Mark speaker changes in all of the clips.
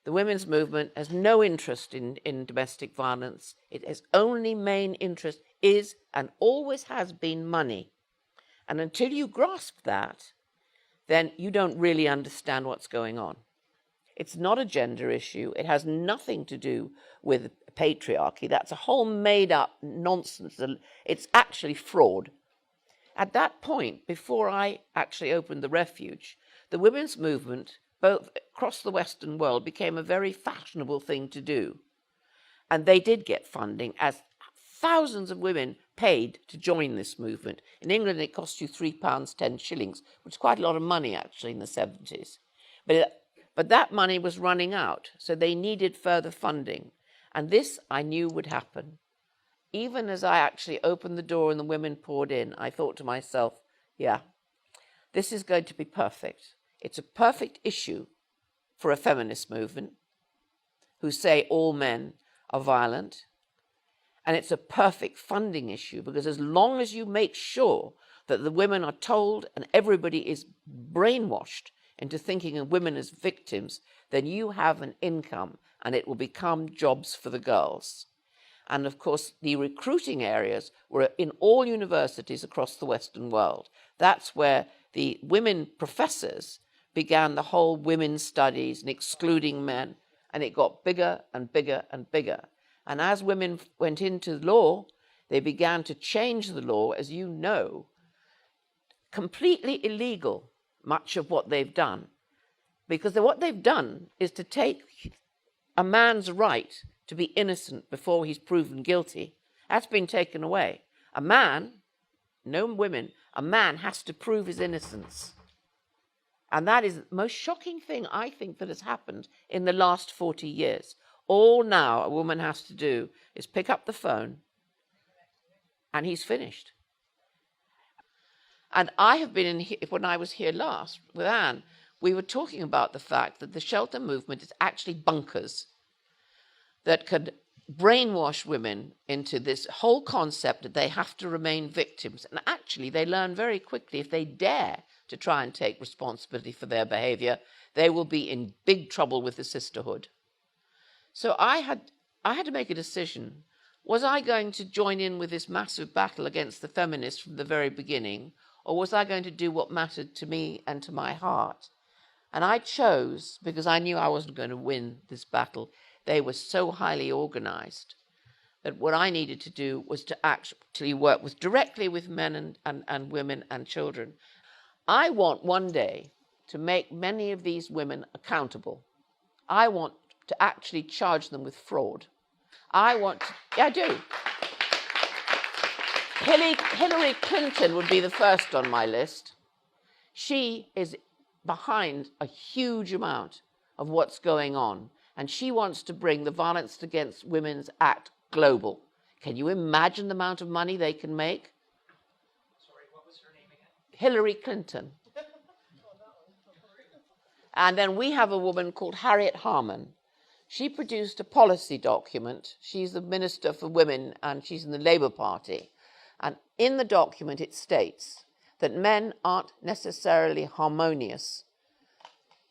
Speaker 1: The women's movement has no interest in domestic violence. Its only main interest is and always has been money. And until you grasp that, then you don't really understand what's going on. It's not a gender issue. It has nothing to do with patriarchy. That's a whole made-up nonsense. It's actually fraud. At that point, before I actually opened the refuge, the women's movement, both across the Western world, became a very fashionable thing to do. And they did get funding, as thousands of women paid to join this movement. In England, it cost you £3.10, which is quite a lot of money, actually, in the 70s. But that money was running out, so they needed further funding. And this I knew would happen. Even as I actually opened the door and the women poured in, I thought to myself, yeah, this is going to be perfect. It's a perfect issue for a feminist movement who say all men are violent. And it's a perfect funding issue, because as long as you make sure that the women are told and everybody is brainwashed into thinking of women as victims, then you have an income and it will become jobs for the girls. And of course, the recruiting areas were in all universities across the Western world. That's where the women professors began the whole women's studies and excluding men, and it got bigger and bigger and bigger. And as women went into law, they began to change the law, as you know, completely illegal, much of what they've done. Because what they've done is to take a man's right to be innocent before he's proven guilty. That's been taken away. A man, no women, a man has to prove his innocence. And that is the most shocking thing, I think, that has happened in the last 40 years. All now a woman has to do is pick up the phone and he's finished. And I have been in here, when I was here last with Anne, we were talking about the fact that the shelter movement is actually bunkers that could brainwash women into this whole concept that they have to remain victims. And actually, they learn very quickly, if they dare to try and take responsibility for their behavior, they will be in big trouble with the sisterhood. So I had to make a decision. Was I going to join in with this massive battle against the feminists from the very beginning, or was I going to do what mattered to me and to my heart? And I chose, because I knew I wasn't going to win this battle. They were so highly organized that what I needed to do was to actually work directly with men and women and children. I want one day to make many of these women accountable. I want to actually charge them with fraud. I do. Hillary Clinton would be the first on my list. She is behind a huge amount of what's going on. And she wants to bring the Violence Against Women's Act global. Can you imagine the amount of money they can make?
Speaker 2: Sorry, what was her name again?
Speaker 1: Hillary Clinton. And then we have a woman called Harriet Harman. She produced a policy document. She's the Minister for Women, and she's in the Labour Party. And in the document, it states that men aren't necessarily harmonious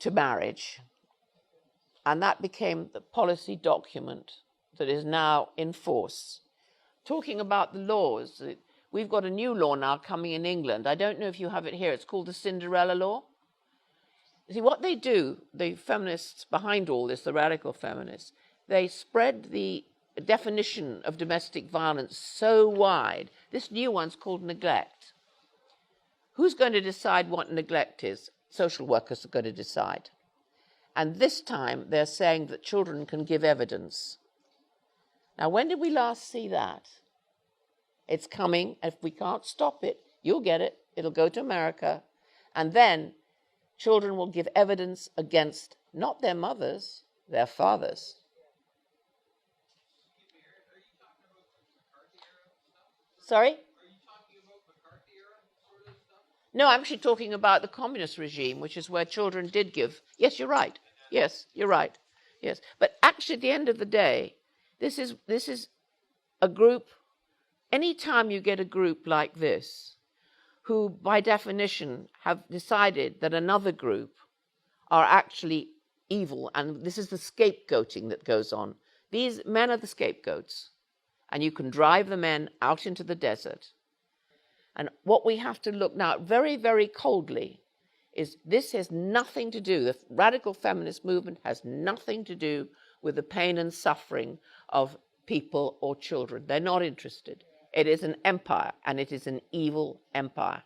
Speaker 1: to marriage. And that became the policy document that is now in force. Talking about the laws, we've got a new law now coming in England. I don't know if you have it here. It's called the Cinderella Law. You see, what they do, the feminists behind all this, the radical feminists, they spread the definition of domestic violence so wide. This new one's called neglect. Who's going to decide what neglect is? Social workers are going to decide. And this time, they're saying that children can give evidence. Now, when did we last see that? It's coming. If we can't stop it, you'll get it. It'll go to America. And then children will give evidence against not their mothers, their fathers. Sorry? No, I'm actually talking about the communist regime, which is where children did give. Yes, you're right. Yes, you're right. Yes. But actually, at the end of the day, this is a group. Any time you get a group like this, who by definition have decided that another group are actually evil, and this is the scapegoating that goes on. These men are the scapegoats, and you can drive the men out into the desert. And what we have to look now very, very coldly is this has nothing to do, the radical feminist movement has nothing to do with the pain and suffering of people or children. They're not interested. It is an empire, and it is an evil empire.